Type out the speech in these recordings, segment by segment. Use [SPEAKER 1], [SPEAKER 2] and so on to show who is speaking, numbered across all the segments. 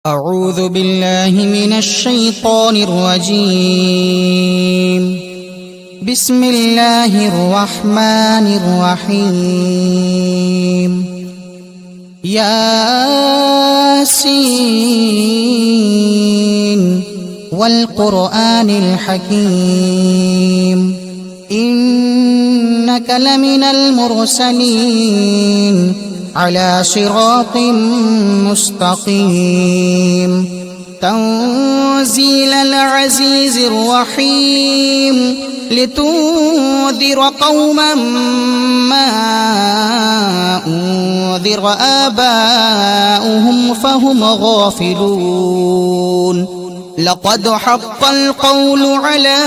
[SPEAKER 1] أعوذ بالله من الشيطان الرجيم. بسم الله الرحمن الرحيم. ياسين والقرآن الحكيم إنك لمن المرسلين على صراط مستقيم تنزيل العزيز الرحيم لتنذر قوما ما أنذر آباؤهم فهم غافلون لقد حق القول على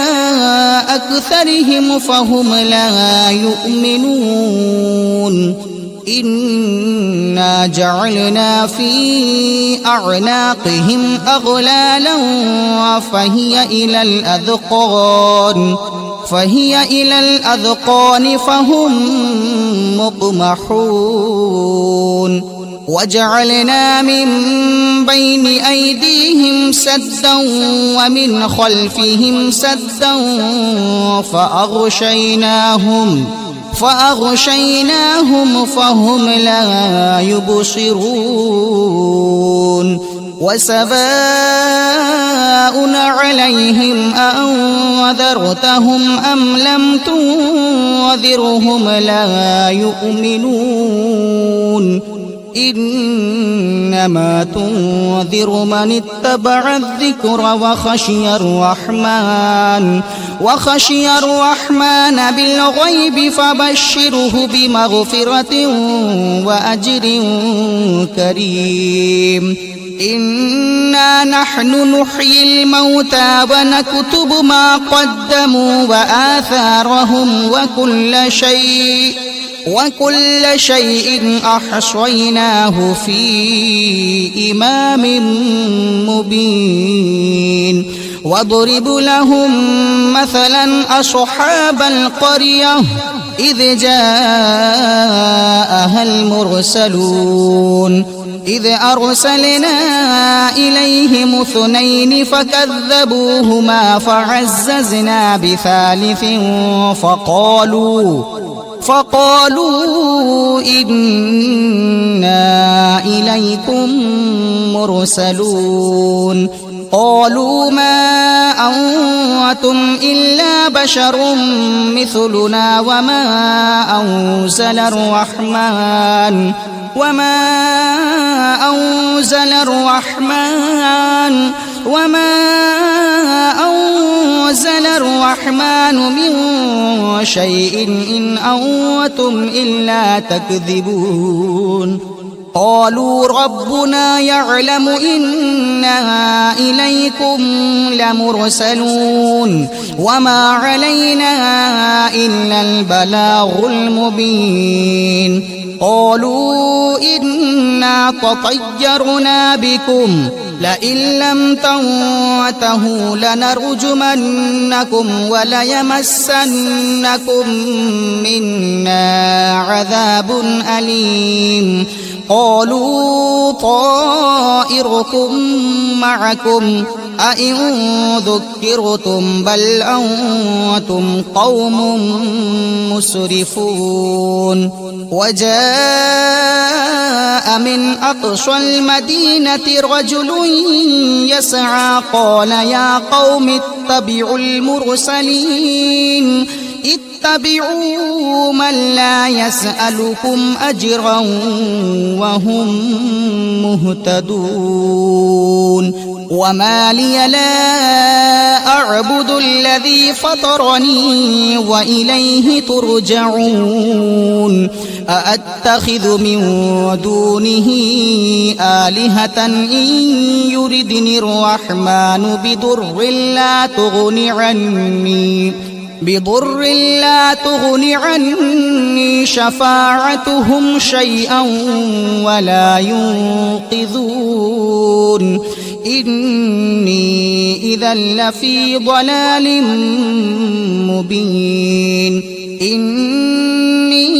[SPEAKER 1] أكثرهم فهم لا يؤمنون إنا جعلنا في أعناقهم أغلالا فهي إلى الأذقان فهم مقمحون وجعلنا من بين أيديهم سدا ومن خلفهم سدا فأغشيناهم فهم لا يبصرون وسواء عليهم أأنذرتهم أم لم تنذرهم لا يؤمنون إنما تنذر من اتبع الذكر وخشي الرحمن بالغيب فبشره بمغفرة وأجر كريم إنا نحن نحيي الموتى ونكتب ما قدموا وآثارهم وكل شيء أحصيناه في إمام مبين واضرب لهم مثلا أصحاب القرية إذ جاءها المرسلون إذ أرسلنا إليهم 2 فكذبوهما فعززنا بثالث فقالوا إنا إليكم مرسلون قالوا ما أنتم إلا بشر مثلنا وما أنزل الرحمن من شيء إن أنتم إلا تكذبون قالوا ربنا يعلم إنا إليكم لمرسلون وما علينا إلا البلاغ المبين قالوا إنا تطيرنا بكم لئن لم تنتهوا لنرجمنكم وليمسنكم منا عذاب أليم قالوا طائركم معكم أئن ذكرتم بل أنتم قوم مسرفون وجاء من أقصى المدينة رجل يسعى قال يا قوم اتبعوا المرسلين اتبعوا من لا يسألكم أجرا وهم مهتدون وما لي لا أعبد الذي فطرني وإليه ترجعون أأتخذ من دونه آلهة إن يردني الرحمن بضر لا تغن عني شفاعتهم شيئا ولا ينقذون إني إذا لفي ضلال مبين إني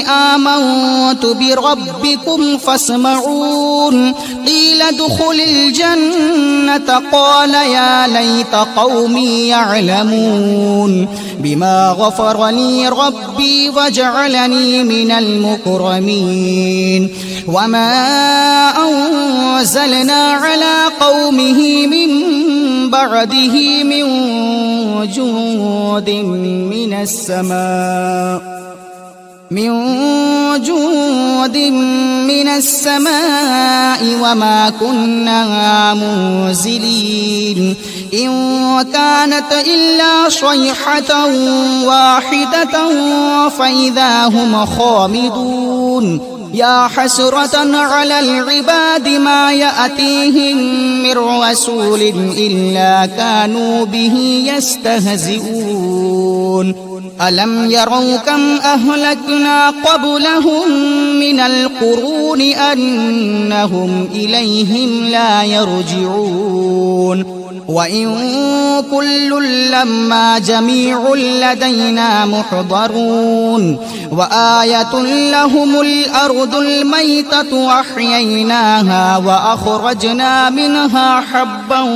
[SPEAKER 1] آمنت بربكم ربكم فاسمعون قيل ادخل الجنة قال يا ليت قومي يعلمون بما غفر لي ربي وجعلني من المكرمين وما أنزلنا على قومه من بعده من جند من السماء وما كنا منزلين إن كانت إلا صيحة واحدة فإذا هم خامدون يا حسرة على العباد ما يأتيهم من رسول إلا كانوا به يستهزئون ألم يروا كم أهلكنا قبلهم من القرون أنهم إليهم لا يرجعون وإن كل لما جميع لدينا محضرون وآية لهم الأرض الميتة أحييناها وأخرجنا منها حبا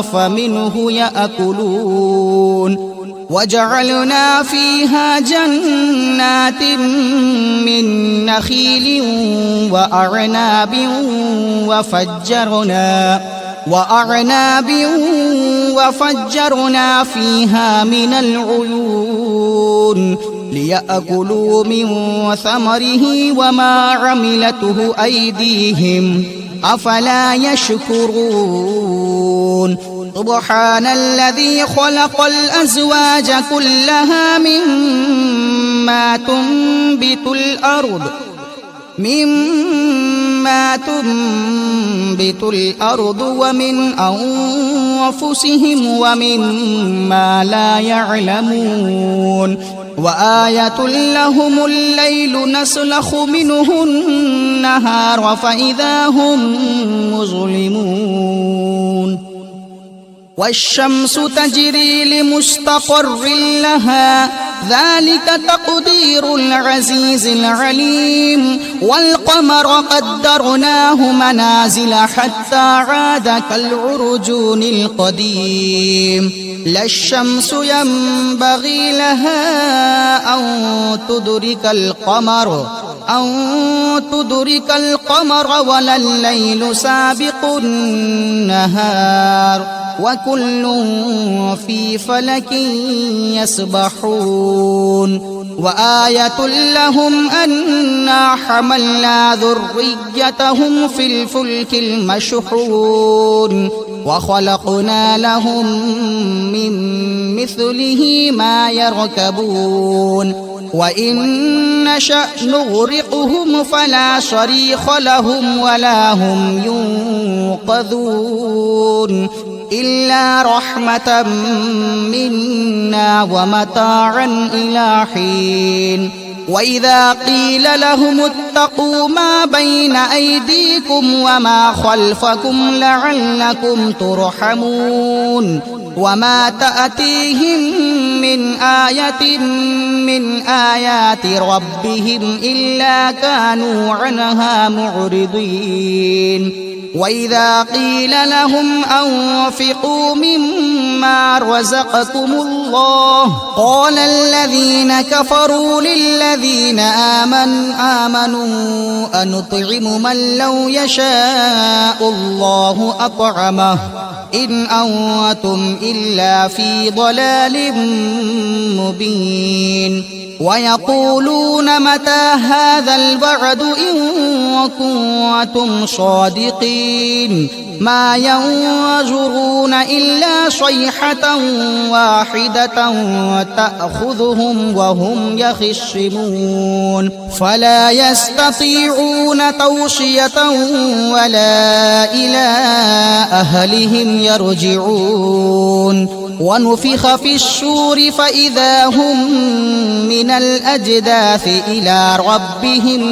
[SPEAKER 1] فمنه يأكلون وجعلنا فيها جنات من نخيل وأعناب وفجرنا فيها من العيون ليأكلوا من ثمره وما عملته أيديهم أفلا يشكرون سبحان الذي خلق الأزواج كلها مما تنبت الأرض ومن أنفسهم ومما لا يعلمون وآية لهم الليل نسلخ منه النهار فإذا هم مظلمون والشمس تجري لمستقر لها ذلك تقدير العزيز العليم والقمر قدرناه منازل حتى عاد كالعرجون القديم لا الشمس ينبغي لها أن تدرك القمر ولا الليل سابق النهار وكل في فلك يسبحون وآية لهم أنا حملنا ذريتهم في الفلك المشحون وخلقنا لهم من مثله ما يركبون وإن نشأ نغرقهم فلا صريخ لهم ولا هم ينقذون إلا رحمة منا ومتاعا إلى حين وإذا قيل لهم اتقوا ما بين أيديكم وما خلفكم لعلكم ترحمون وما تأتيهم من آية من آيات ربهم إلا كانوا عنها معرضين وإذا قيل لهم أنفقوا مما رزقكم الله قال الذين كفروا للذين آمنوا أنطعم من لو يشاء الله أطعمه إن أنتم إلا في ضلال مبين ويقولون متى هذا الوعد إن كنتم صادقين ما ينظرون إلا صيحة واحدة تأخذهم وهم يخصمون فلا يستطيعون توصية ولا إلى أهلهم يرجعون ونفخ في الصور فإذا هم من الأجداث إلى ربهم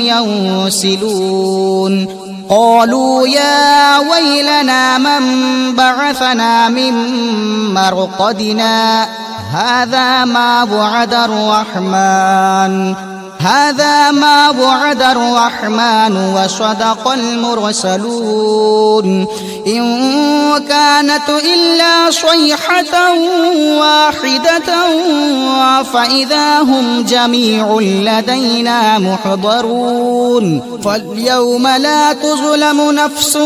[SPEAKER 1] ينسلون قالوا يا ويلنا من بعثنا من مرقدنا هذا ما وعد الرحمن هذا ما وعد الرحمن وصدق المرسلون إن كانت إلا صيحة واحدة فإذا هم جميع لدينا محضرون فاليوم لا تظلم نفس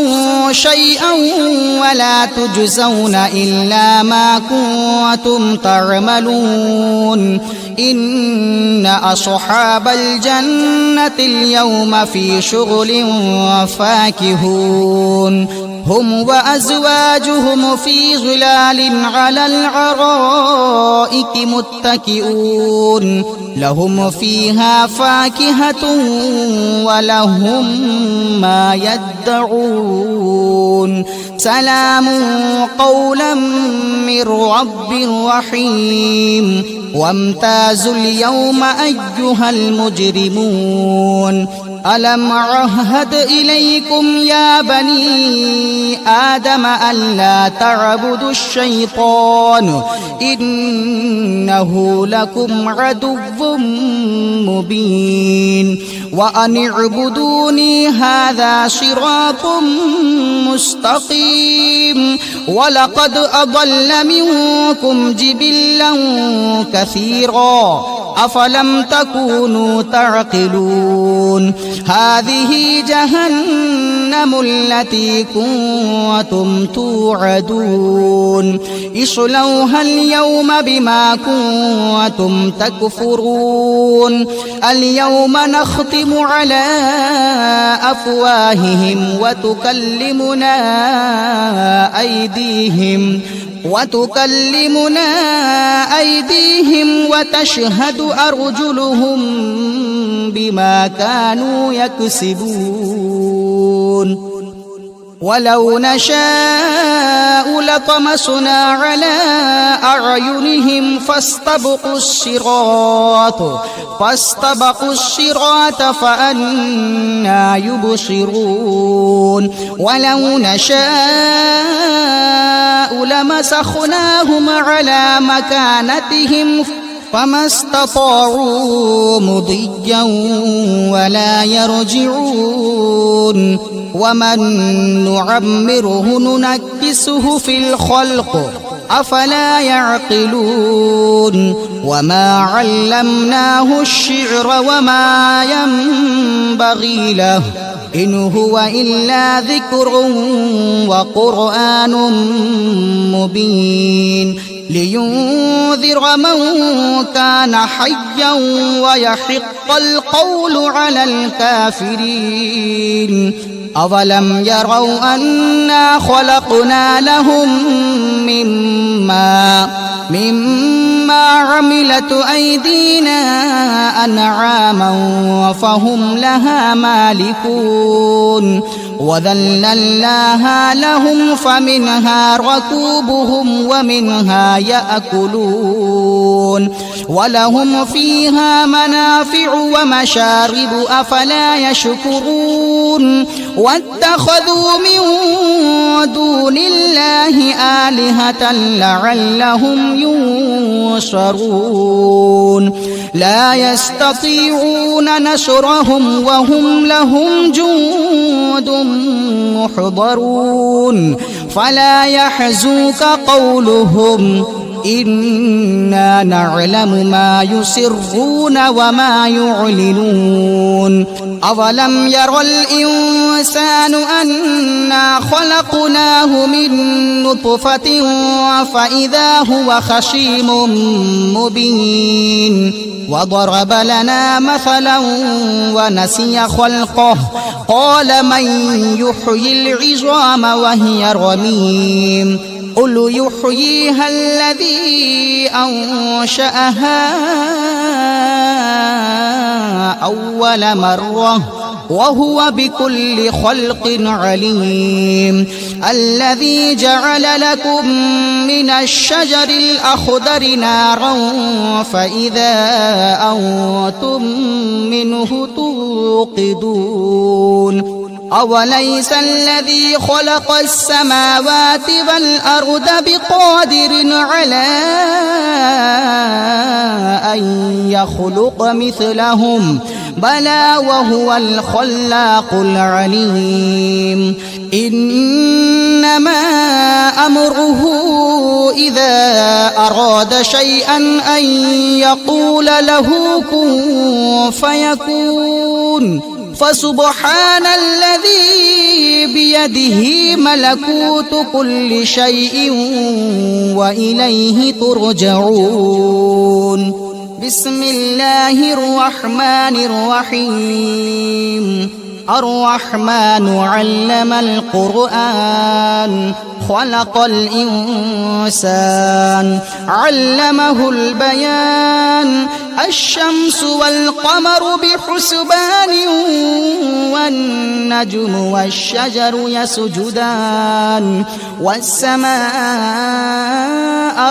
[SPEAKER 1] شيئا ولا تجزون إلا ما كنتم تعملون إن أصحاب الجنة اليوم في شغل فاكهون هم وأزواجهم في ظلال على الأرائك متكئون لهم فيها فاكهة ولهم ما يدعون سلام قولا من رب رحيم وامتازوا اليوم أيها المجرمون ألم عهد إليكم يا بني آدم ألا تعبدوا الشيطان إنه لكم عدو مبين وأن اعبدوني هذا صراط مستقيم ولقد أضل منكم جبلا كثيرا أفلم تكونوا تعقلون هذه جهنم التي كنتم توعدون اصلوها اليوم بما كنتم تكفرون اليوم نختم على أفواههم وتكلمنا أيديهم وتشهد أرجلهم بما كانوا يكسبون ولو نشاء لطمسنا على أعينهم فاستبقوا الصراط فأنى يبصرون ولو نشاء لمسخناهم على مكانتهم فما استطاعوا مضيا ولا يرجعون ومن نعمره ننكسه في الخلق أفلا يعقلون وما علمناه الشعر وما ينبغي له إن هو إلا ذكر وقرآن مبين لينذر من كان حيا ويحق القول على الكافرين أولم يروا أنا خلقنا لهم مما عملت أيدينا أنعاما فهم لها مالكون وذللناها لهم فمنها ركوبهم ومنها يأكلون ولهم فيها منافع ومشارب أفلا يشكرون واتخذوا من دون الله آلهة لعلهم ينصرون لا يستطيعون نصرهم وهم لهم جند محضرون فلا يحزنك قولهم إنا نعلم ما يسرون وما يعلنون أولم ير الإنسان أنا خلقناه من نطفة فإذا هو خصيم مبين وضرب لنا مثلا ونسي خلقه قال من يحيي العظام وهي رميم قل يحييها الذي أنشأها أول مرة وهو بكل خلق عليم الذي جعل لكم من الشجر الأخضر نارا فإذا أنتم منه توقدون أوليس الذي خلق السماوات والأرض بقادر على أن يخلق مثلهم بلى وهو الخلاق العليم إنما أمره إذا أراد شيئا أن يقول له كن فيكون فسبحان الذي بيده ملكوت كل شيء وإليه ترجعون بسم الله الرحمن الرحيم الرحمن علم القرآن خلق الإنسان علمه البيان الشمس والقمر بحسبان والنجم والشجر يسجدان والسماء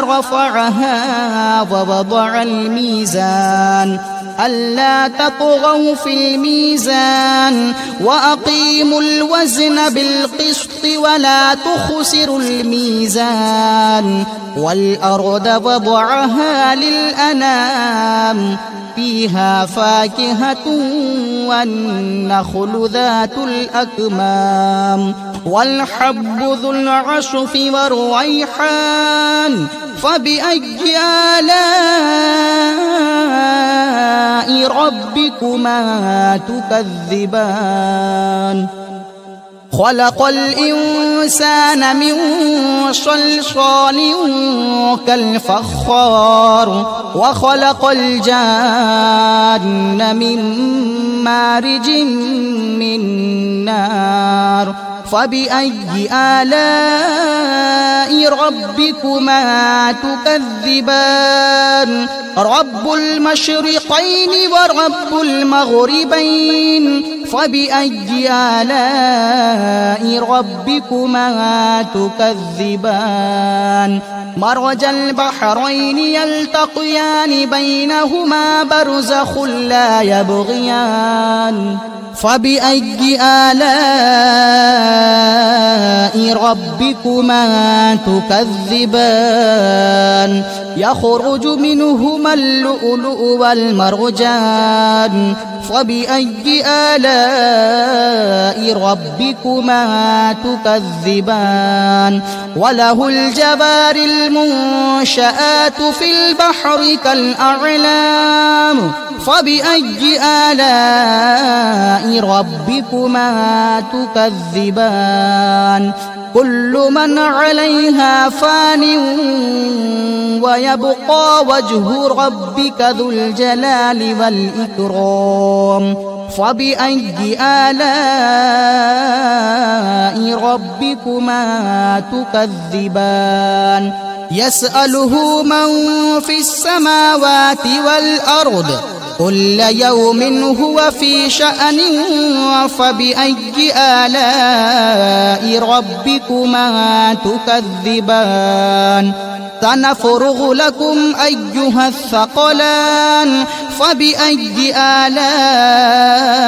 [SPEAKER 1] رفعها ووضع الميزان ألا تطغوا في الميزان وأقيموا الوزن بالقسط ولا تخسروا الميزان والأرض وضعها للأنام فيها فاكهة والنخل ذات الأكمام والحب ذو العصف والريحان فبأي آلاء ربكما تكذبان خلق الإنسان من صلصال كالفخار وخلق الجان من مارج من نار فبأي آلاء ربكما تكذبان رب المشرقين ورب المغربين فبأي آلاء ربكما تكذبان مرج البحرين يلتقيان بينهما برزخ لا يبغيان فبأي آلاء ربكما تكذبان يخرج منهما اللؤلؤ والمرجان فبأي آلاء ربكما تكذبان وله الجوار المنشآت في البحر كالأعلام فبأي آلاء ربكما تكذبان كل من عليها فان ويبقى وجه ربك ذو الجلال والإكرام فبأي آلاء ربكما تكذبان يسأله من في السماوات والأرض كل يوم هو في شأن فبأي آلاء ربكما تكذبان سنفرغ لكم أيها الثقلان فبأي آلاء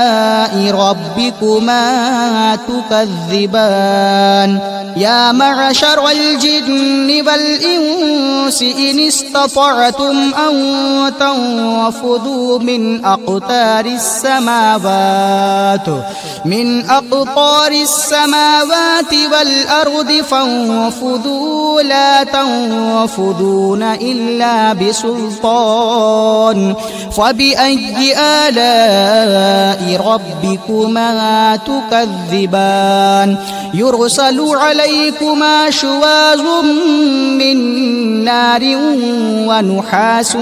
[SPEAKER 1] ربكما تكذبان يا معشر الجن والإنس إن استطعتم أن تنفذوا من أقطار السماوات والأرض فانفذوا لا تنفذون إلا بسلطان فبأي آلاء ربكما تكذبان يرسل عليكما شواظ من نار ونحاس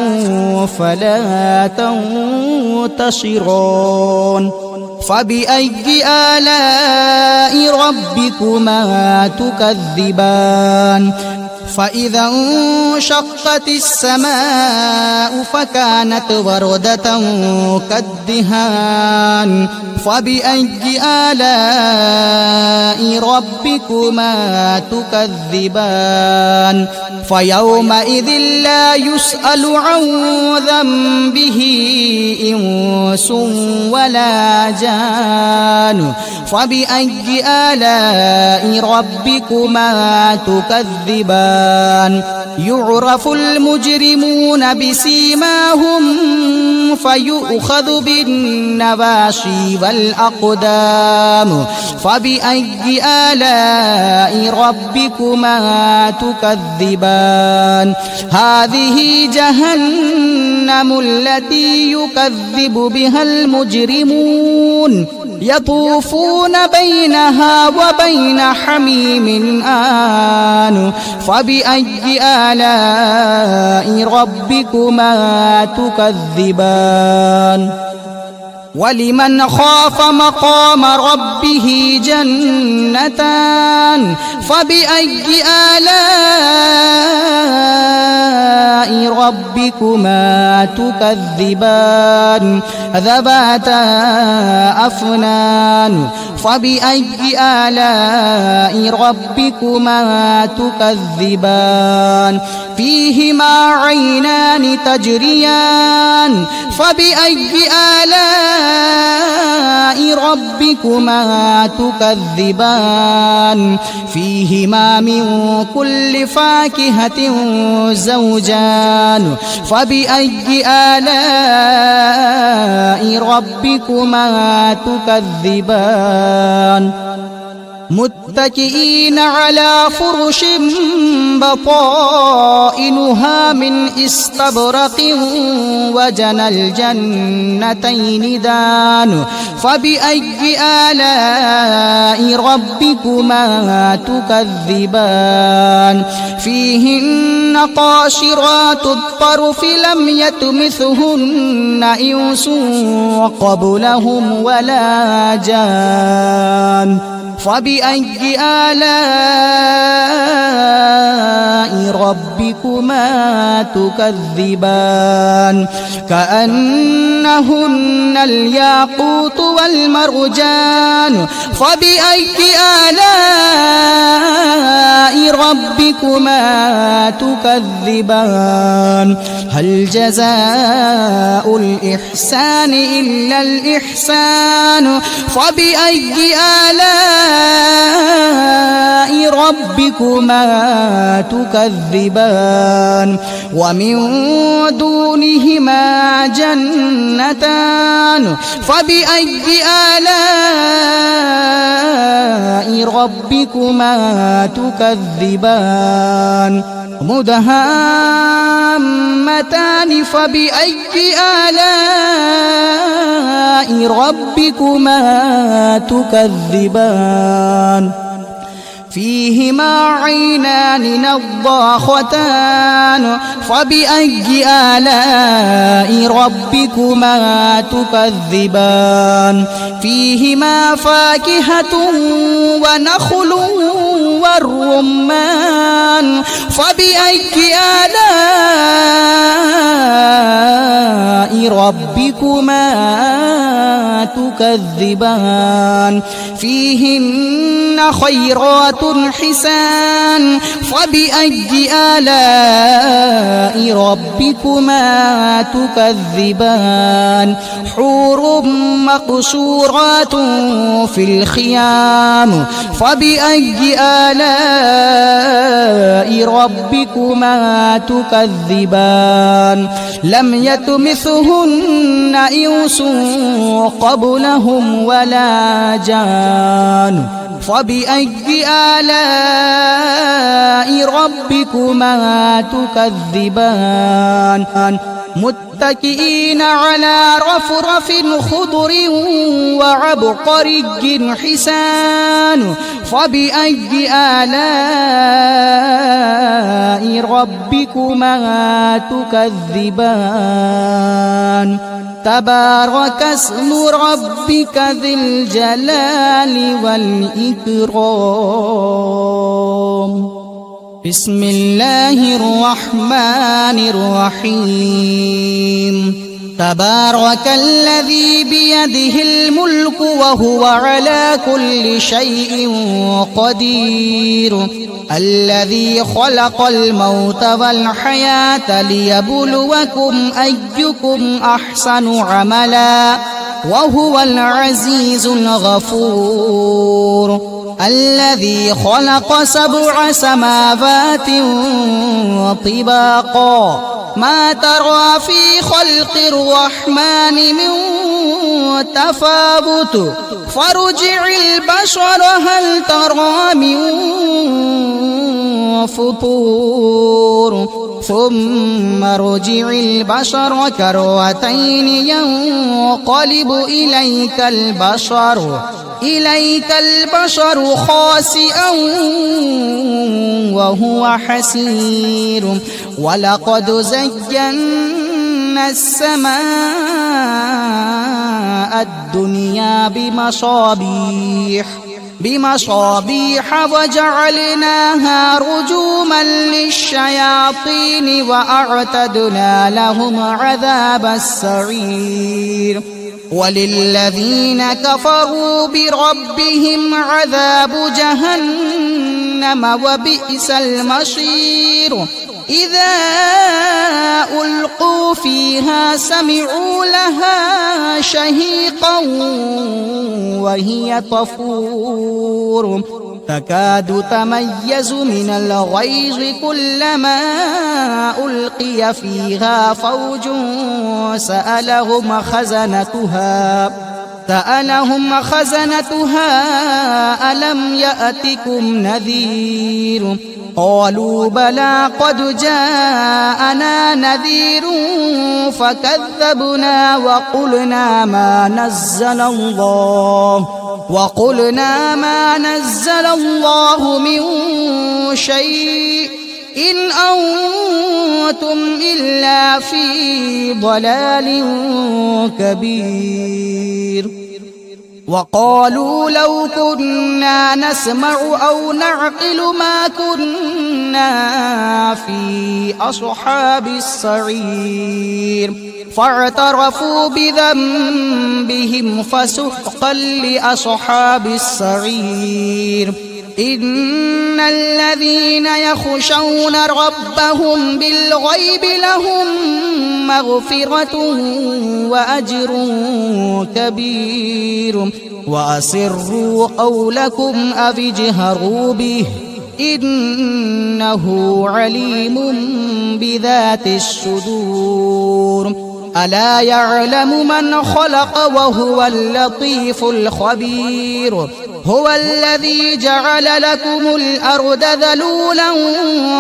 [SPEAKER 1] فلا تنتصران فبأي آلاء ربكما تكذبان فإذا انشقت السماء فكانت وردة كالدهان فبأي آلاء ربكما تكذبان فيومئذ لا يسأل عن ذنبه إنس ولا جان فبأي آلاء ربكما تكذبان يعرف المجرمون بسيماهم فيؤخذ بالنواشي والأقدام فبأي آلاء ربكما تكذبان هذه جهنم التي يكذب بها المجرمون يطوفون بينها وبين حميم آن فبأي آلاء ربكما تكذبان ولمن خاف مقام ربه جنتان فبأي آلاء ربكما تكذبان ذواتا أفنان فبأي آلاء ربكما تكذبان فيهما عينان تجريان فبأي آلاء ربكما تكذبان فيهما من كل فاكهة زوجان فبأي آلاء ربكما تكذبان متكئين على فرش بطائنها من استبرق وجنى الجنتين دان فبأي آلاء ربكما تكذبان فيهن قاصرات الطرف لم يطمثهن إنس قبلهم ولا جان فبأي آلاء ربكما تكذبان كأنهن الياقوت والمرجان فبأي آلاء ربكما تكذبان هل جزاء الإحسان إلا الإحسان فبأي آلاء ربكما تكذبان ومن دونهما جنتان فبأي آلاء ربكما تكذبان مدهامتان فبأي آلاء ربكما تكذبان فيهما عينان نضاختان فبأي آلاء ربكما تكذبان فيهما فاكهة ونخل والرمان فبأي آلاء ربكما تكذبان فيهن خيرات حسان فبأي آلاء ربكما تكذبان حور مقصورات في الخيام فبأي آلاء ربكما تكذبان لم يطمثهن إنس قبلهم ولا جان فبأي آلاء ربكما تكذبان متكئين على رفرف خضر وعبقري حسان فبأي آلاء ربكما تكذبان تبارك اسم ربك ذي الجلال والإكرام بسم الله الرحمن الرحيم تبارك الذي بيده الملك وهو على كل شيء قدير الذي خلق الموت والحياة ليبلوكم أيكم أحسن عملا وهو العزيز الغفور الذي خلق 7 سماوات طباقا ما ترى في خلق الرحمن من تفاوت فارجع البصر هل ترى من فطور ثم ارجع البصر كرتين ينقلب إليك البصر خاسئا وهو حسير ولقد زينا السماء الدنيا بمصابيح وجعلناها رجوما للشياطين وأعتدنا لهم عذاب السعير وللذين كفروا بربهم عذاب جهنم وبئس المصير إذا ألقوا فيها سمعوا لها شهيقا وهي تفور تكاد تميز من الغيظ كلما ألقي فيها فوج سألهم خزنتها ألم يأتكم نذير قالوا بلى قد جاءنا نذير فكذبنا وقلنا ما نزل الله من شيء إن أنتم إلا في ضلال كبير وقالوا لو كنا نسمع أو نعقل ما كنا في أصحاب السعير فاعترفوا بذنبهم فسحقا لأصحاب السعير إن الذين يخشون ربهم بالغيب لهم مغفرة وأجر كبير وأسروا قولكم أو اجهروا به إنه عليم بذات الصدور ألا يعلم من خلق وهو اللطيف الخبير هو الذي جعل لكم الأرض ذلولا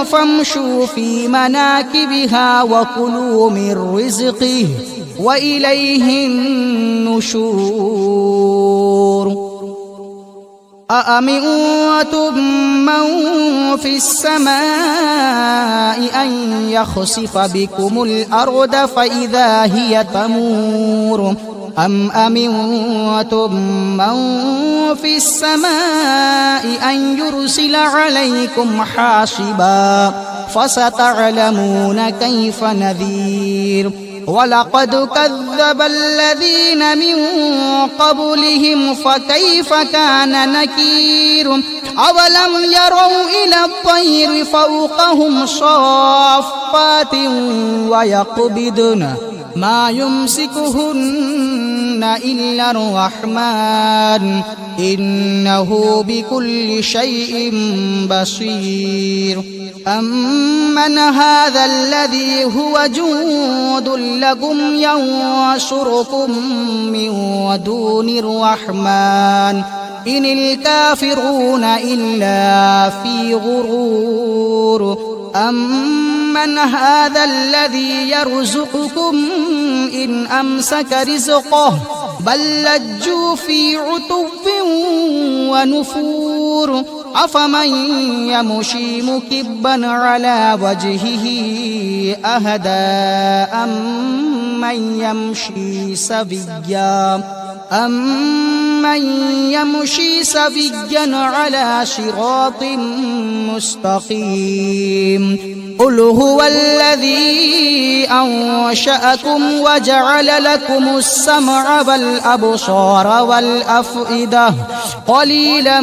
[SPEAKER 1] فامشوا في مناكبها وكلوا من رزقه وإليه النشور أأمنتم من في السماء أن يخسف بكم الأرض فإذا هي تمور أم أمنتم من في السماء أن يرسل عليكم حاصبا فستعلمون كيف نذير ولقد كذب الذين من قبلهم فكيف كان نكير أولم يروا إلى الطير فوقهم صافات ويقبضن ما يمسكهن إلا الرحمن إنه بكل شيء بصير أمن هذا الذي هو جند لكم ينصركم من دون الرحمن إن الكافرون إلا في غرور أمن هذا الذي يرزقكم إن أمسك رزقه بل لجوا في عتو ونفور أفمن يمشي مكبا على وجهه أهدى أمن يمشي سويا أَمَّن يَمْشِي سَوِيًّا عَلَى صِرَاطٍ مُّسْتَقِيمٍ قُلْ هُوَ الَّذِي أَنشَأَكُمْ وَجَعَلَ لَكُمُ السَّمْعَ وَالْأَبْصَارَ وَالْأَفْئِدَةَ قَلِيلًا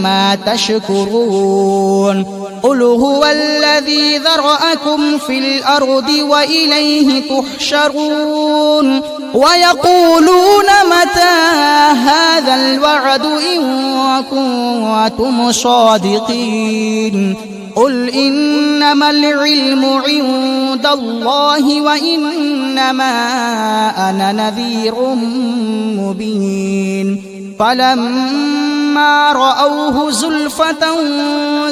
[SPEAKER 1] مَّا تَشْكُرُونَ قُلْ هُوَ الَّذِي ذَرَأَكُمْ فِي الْأَرْضِ وَإِلَيْهِ تُحْشَرُونَ وَيَقُولُونَ مَتَىٰ هَٰذَا الْوَعْدُ إِن كُنتُمْ صَادِقِينَ قُلْ إِنَّمَا الْعِلْمُ عِندَ اللَّهِ وَإِنَّمَا أَنَا نَذِيرٌ مُّبِينٌ فَلَمَّا رَأَوْهُ زُلْفَةً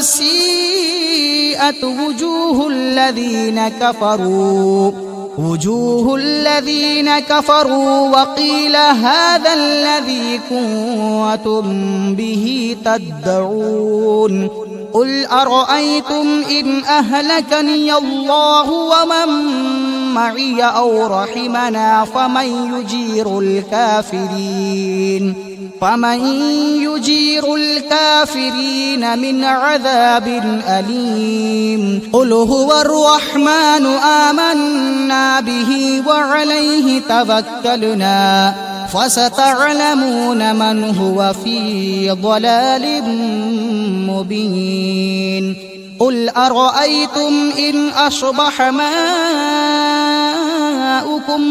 [SPEAKER 1] سِيئَتْ وُجُوهُ الَّذِينَ كَفَرُوا وَقِيلَ هَٰذَا الَّذِي كُنتُم بِهِ تَدَّعُونَ قُلْ أَرَأَيْتُمْ إِنْ أَهْلَكَنِيَ اللَّهُ وَمَن مَّعِيَ أَوْ رَحِمَنَا فَمَن يُجِيرُ الْكَافِرِينَ مِنْ عَذَابٍ أَلِيمٍ قُلْ هُوَ الرَّحْمَٰنُ آمَنَّا بِهِ وَعَلَيْهِ تَوَكَّلْنَا فَسَتَعْلَمُونَ مَنْ هُوَ فِي ضَلَالٍ مُّبِينٍ قُلْ أَرَأَيْتُمْ إِنْ أَصْبَحَ مَاؤُكُمْ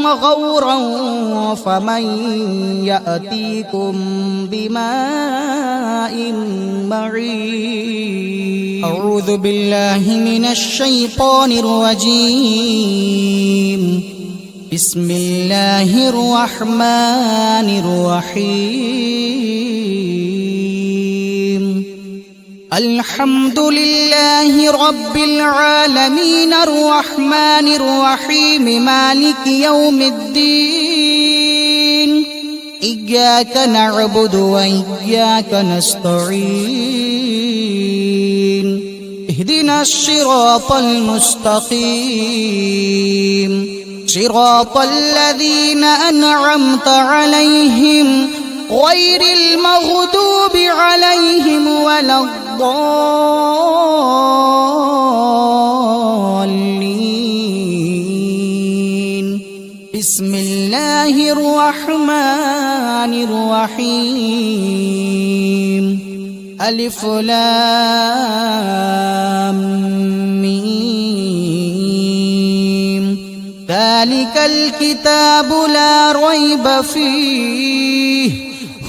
[SPEAKER 1] غَوْرًا فَمَن يَأْتِيكُم بِمَاءٍ مَّعِينٍ أعوذ بالله من الشيطان الرجيم بسم الله الرحمن الرحيم الحمد لله رب العالمين الرحمن الرحيم مالك يوم الدين إياك نعبد وإياك نستعين اهدنا الصراط المستقيم صراط الذين أنعمت عليهم غير المغضوب عليهم ولا الضالين بسم الله الرحمن الرحيم ألف لام ميم ذلك الكتاب لا ريب فيه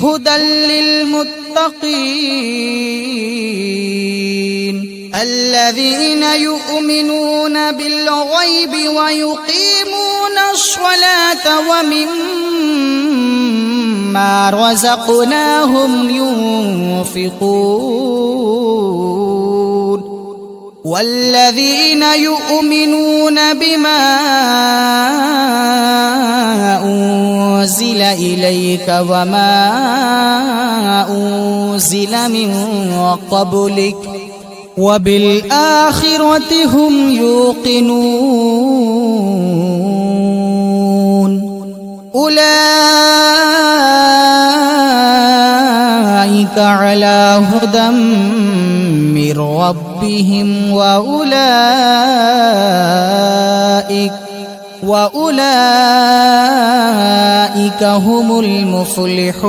[SPEAKER 1] هدى للمتقين الذين يؤمنون بالغيب ويقيمون الصلاة ومما رزقناهم ينفقون والذين يؤمنون بما أنزل إليك وما أنزل من قبلك وبالآخرة هم يوقنون أولئك على هدى من ربهم وأولئك هم المفلحون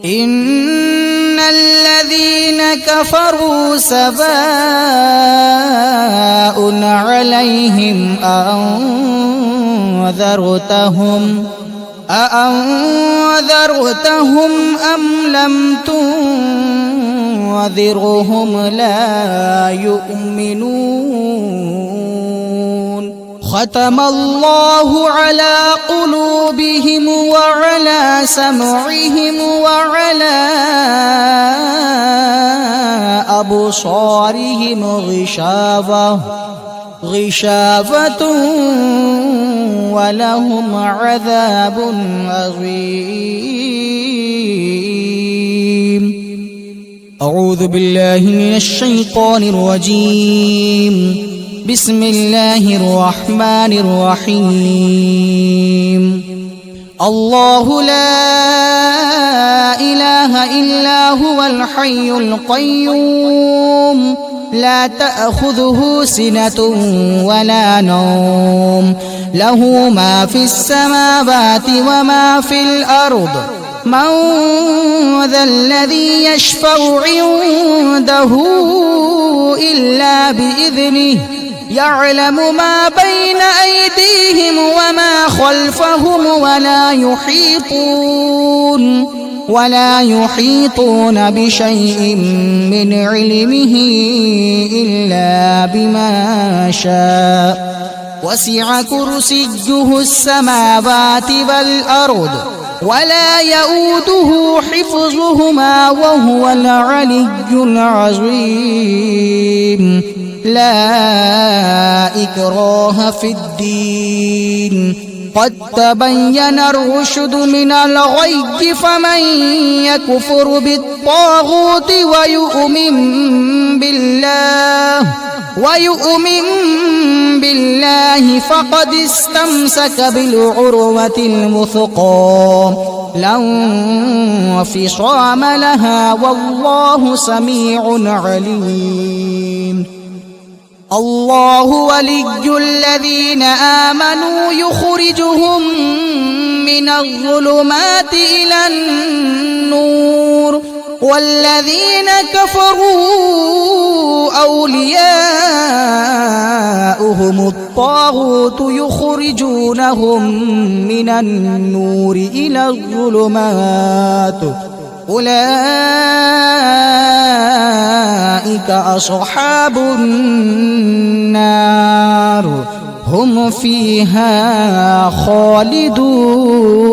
[SPEAKER 1] إن الذين كفروا سواء عليهم أأنذرتهم أم لم تنذرهم لا يؤمنون ختم الله على قلوبهم وعلى سمعهم وعلى أبصارهم غشاوة ولهم عذاب عظيم أعوذ بالله من الشيطان الرجيم بسم الله الرحمن الرحيم الله لا إله إلا هو الحي القيوم لا تأخذه سنة ولا نوم له ما في السماوات وما في الأرض من ذا الذي يشفع عنده إلا بإذنه يعلم ما بين أيديهم وما خلفهم ولا يحيطون بشيء من علمه إلا بما شاء وسع كرسيه السماوات والأرض ولا يؤوده حفظهما وهو العلي العظيم لا إكراه في الدين قد تبين الرشد من الغي فمن يكفر بالطاغوت ويؤمن بالله فقد استمسك بالعروة الوثقى لا انفصام لها والله سميع عليم الله ولي الذين آمنوا يخرجهم من الظلمات إلى النور والذين كفروا أولياؤهم الطاغوت يخرجونهم من النور إلى الظلمات أولئك أصحاب النار هم فيها خالدون